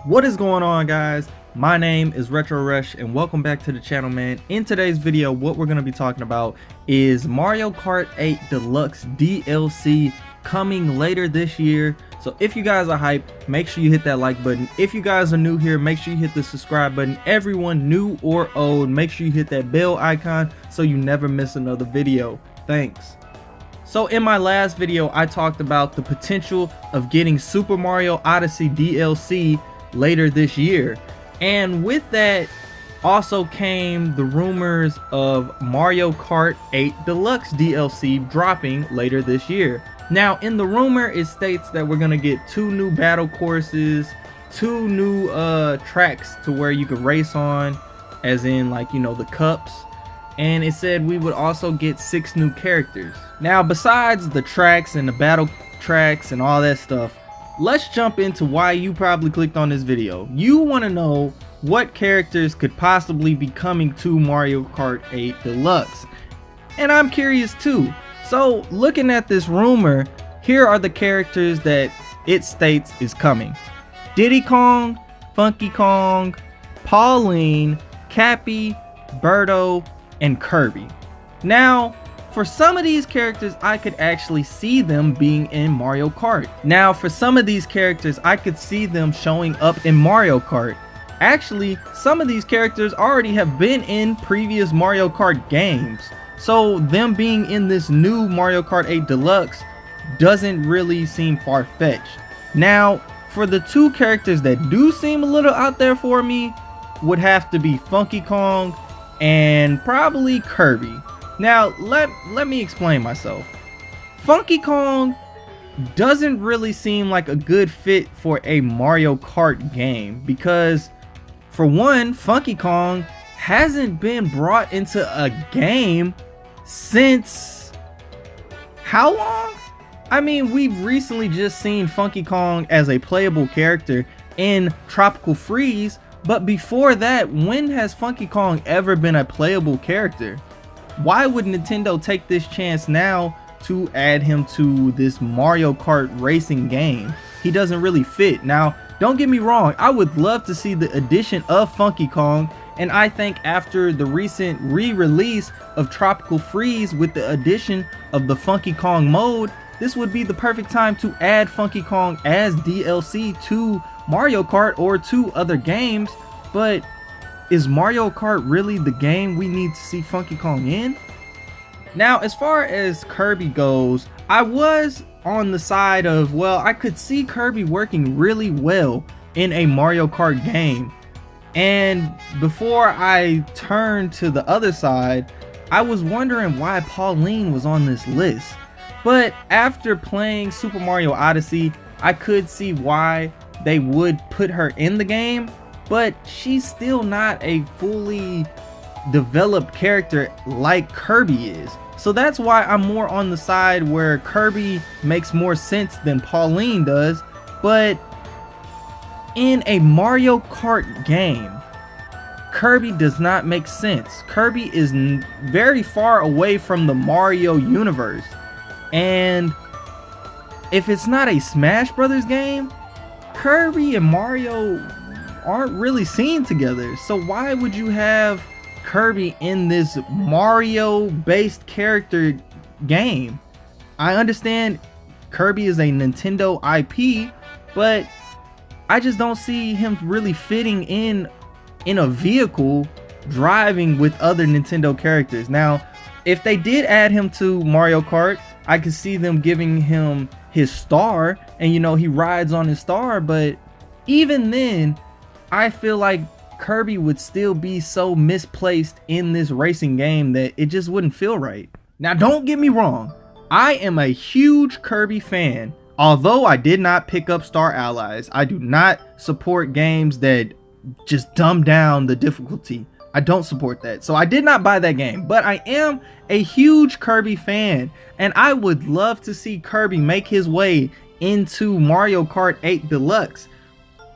What is going on, guys? My name is RetroRush and welcome back to the channel, man. In today's video, what we're going to be talking about is Mario Kart 8 Deluxe DLC coming later this year. So if you guys are hyped, make sure you hit that like button. If you guys are new here, make sure you hit the subscribe button. Everyone new or old, make sure you hit that bell icon so you never miss another video. Thanks. So in my last video, I talked about the potential of getting Super Mario Odyssey DLC later this year, and with that also came the rumors of Mario Kart 8 Deluxe DLC dropping later this year. Now in the rumor, it states that we're gonna get 2 new battle courses, 2 new tracks to where you could race on, as in, like, you know, the cups, and it said we would also get 6 new characters. Now besides the tracks and the battle tracks and all that stuff, let's jump into why you probably clicked on this video. You want to know what characters could possibly be coming to Mario Kart 8 Deluxe, and I'm curious too. So looking at this rumor, here are the characters that it states is coming: Diddy Kong, Funky Kong, Pauline, Cappy, Birdo, and Kirby. Now for some of these characters, I could actually see them being in Mario Kart. Now for some of these characters, I could see them showing up in Mario Kart. Actually, some of these characters already have been in previous Mario Kart games, so them being in this new Mario Kart 8 Deluxe doesn't really seem far-fetched. Now for the 2 characters that do seem a little out there for me would have to be Funky Kong and probably Kirby. Now let me explain myself. Funky Kong doesn't really seem like a good fit for a Mario Kart game because, for one, Funky Kong hasn't been brought into a game since how long? I mean, we've recently just seen Funky Kong as a playable character in Tropical Freeze, but before that, when has Funky Kong ever been a playable character? Why would Nintendo take this chance now to add him to this Mario Kart racing game? He doesn't really fit. Now, don't get me wrong, I would love to see the addition of Funky Kong, and I think after the recent re-release of Tropical Freeze with the addition of the Funky Kong mode, this would be the perfect time to add Funky Kong as DLC to Mario Kart or to other games. But is Mario Kart really the game we need to see Funky Kong in? Now, as far as Kirby goes, I was on the side of, well, I could see Kirby working really well in a Mario Kart game. And before I turned to the other side, I was wondering why Pauline was on this list. But after playing Super Mario Odyssey, I could see why they would put her in the game. But she's still not a fully developed character like Kirby is. So that's why I'm more on the side where Kirby makes more sense than Pauline does. But in a Mario Kart game, Kirby does not make sense. Kirby is very far away from the Mario universe. And if it's not a Smash Brothers game, Kirby and Mario aren't really seen together. So why would you have Kirby in this Mario based character game? I understand Kirby is a Nintendo IP, but I just don't see him really fitting in a vehicle driving with other Nintendo characters. Now if they did add him to Mario Kart, I could see them giving him his star and, you know, he rides on his star, but even then I feel like Kirby would still be so misplaced in this racing game that it just wouldn't feel right. Now don't get me wrong, I am a huge Kirby fan. Although I did not pick up Star Allies, I do not support games that just dumb down the difficulty. I don't support that. So I did not buy that game, but I am a huge Kirby fan, and I would love to see Kirby make his way into Mario Kart 8 Deluxe.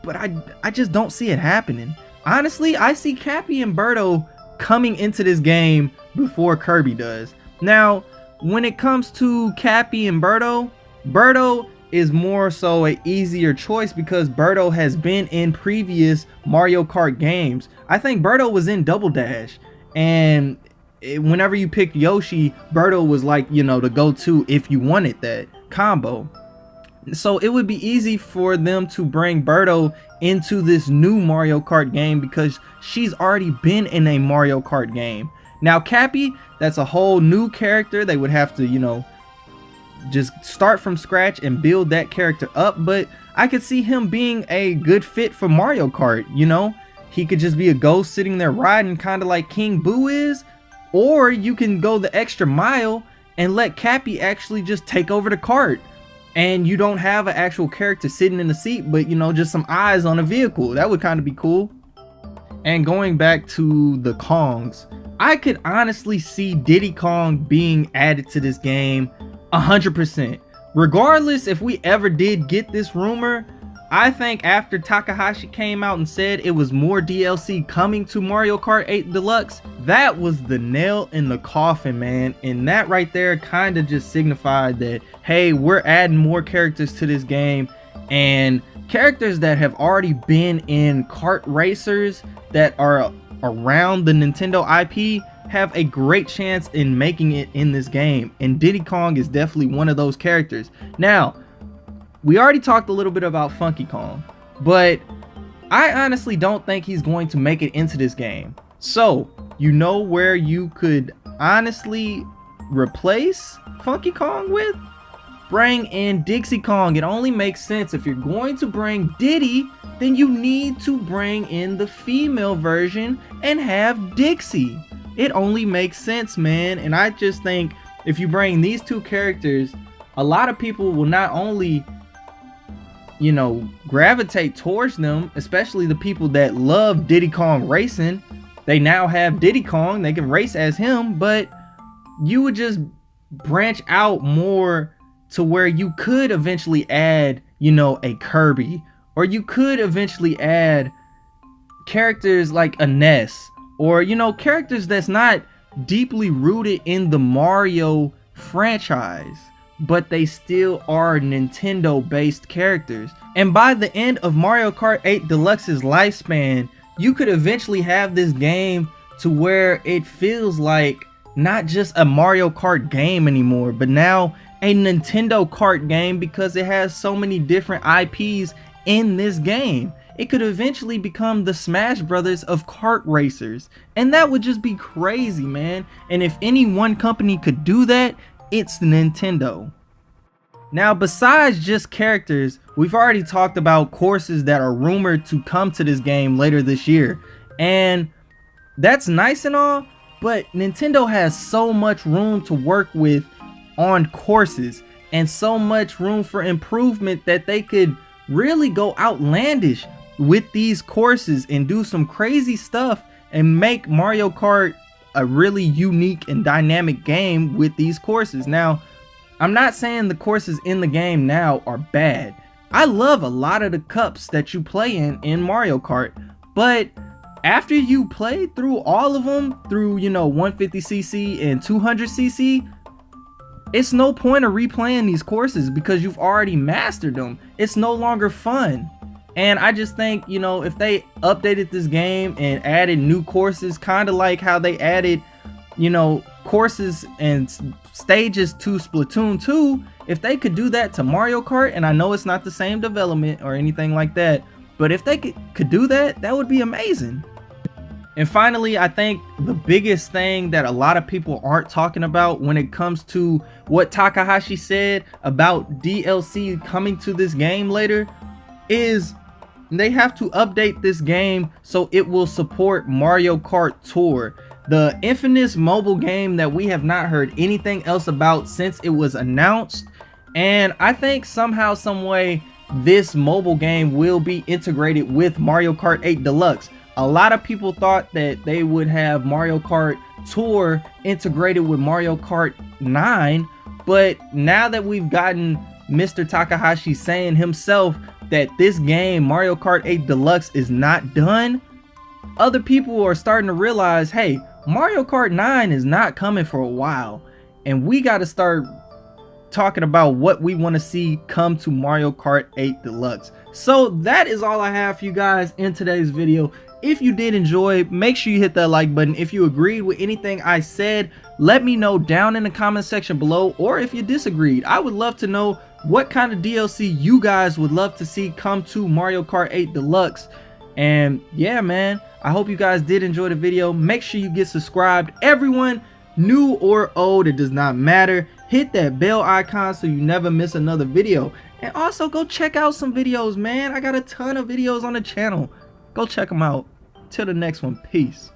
But I just don't see it happening. Honestly, I see Cappy and Birdo coming into this game before Kirby does. Now, when it comes to Cappy and Birdo, Birdo is more so a easier choice because Birdo has been in previous Mario Kart games. I think Birdo was in Double Dash, and whenever you picked Yoshi, Birdo was like, you know, the go-to if you wanted that combo. So it would be easy for them to bring Birdo into this new Mario Kart game because she's already been in a Mario Kart game. Now Cappy, that's a whole new character. They would have to, you know, just start from scratch and build that character up, but I could see him being a good fit for Mario Kart. You know, he could just be a ghost sitting there riding, kind of like King Boo is, or you can go the extra mile and let Cappy actually just take over the cart, and you don't have an actual character sitting in the seat, but you know, just some eyes on a vehicle. That would kind of be cool. And going back to the Kongs, I could honestly see Diddy Kong being added to this game 100%. Regardless if we ever did get this rumor, I think after Takahashi came out and said it was more DLC coming to Mario Kart 8 Deluxe, that was the nail in the coffin, man. And that right there kind of just signified that, hey, we're adding more characters to this game, and characters that have already been in kart racers that are around the Nintendo IP have a great chance in making it in this game, and Diddy Kong is definitely one of those characters. Now, we already talked a little bit about Funky Kong, but I honestly don't think he's going to make it into this game. So, you know where you could honestly replace Funky Kong with? Bring in Dixie Kong. It only makes sense. If you're going to bring Diddy, then you need to bring in the female version and have Dixie. It only makes sense, man. And I just think if you bring these two characters, a lot of people will not only, you know, gravitate towards them, especially the people that love Diddy Kong racing. They now have Diddy Kong, they can race as him, but you would just branch out more to where you could eventually add, you know, a Kirby, or you could eventually add characters like a Ness, or, you know, characters that's not deeply rooted in the Mario franchise, but they still are Nintendo based characters. And by the end of Mario Kart 8 Deluxe's lifespan, you could eventually have this game to where it feels like not just a Mario Kart game anymore, but now a Nintendo Kart game, because it has so many different IPs in this game. It could eventually become the Smash Brothers of kart racers, and that would just be crazy, man. And if any one company could do that, it's Nintendo. Now, besides just characters, we've already talked about courses that are rumored to come to this game later this year, and that's nice and all, but Nintendo has so much room to work with on courses and so much room for improvement that they could really go outlandish with these courses and do some crazy stuff and make Mario Kart a really unique and dynamic game with these courses. Now, I'm not saying the courses in the game now are bad. I love a lot of the cups that you play in Mario Kart, but after you play through all of them, through, you know, 150cc and 200cc, it's no point of replaying these courses because you've already mastered them. It's no longer fun. And I just think, you know, if they updated this game and added new courses, kind of like how they added, you know, courses and stages to Splatoon 2, if they could do that to Mario Kart, and I know it's not the same development or anything like that, but if they could do that, that would be amazing. And finally, I think the biggest thing that a lot of people aren't talking about when it comes to what Takahashi said about DLC coming to this game later is they have to update this game so it will support Mario Kart Tour, the infamous mobile game that we have not heard anything else about since it was announced. And I think somehow, some way, this mobile game will be integrated with Mario Kart 8 Deluxe. A lot of people thought that they would have Mario Kart Tour integrated with Mario Kart 9, but now that we've gotten Mr. Takahashi saying himself that this game, Mario Kart 8 Deluxe, is not done, other people are starting to realize, hey, Mario Kart 9 is not coming for a while, and we got to start talking about what we want to see come to Mario Kart 8 Deluxe. So that is all I have for you guys in today's video. If you did enjoy, make sure you hit that like button. If you agreed with anything I said, let me know down in the comment section below, or if you disagreed. I would love to know what kind of DLC you guys would love to see come to Mario Kart 8 Deluxe. And yeah, man, I hope you guys did enjoy the video. Make sure you get subscribed. Everyone, new or old, it does not matter. Hit that bell icon so you never miss another video. And also go check out some videos, man. I got a ton of videos on the channel. Go check them out. Till the next one, peace.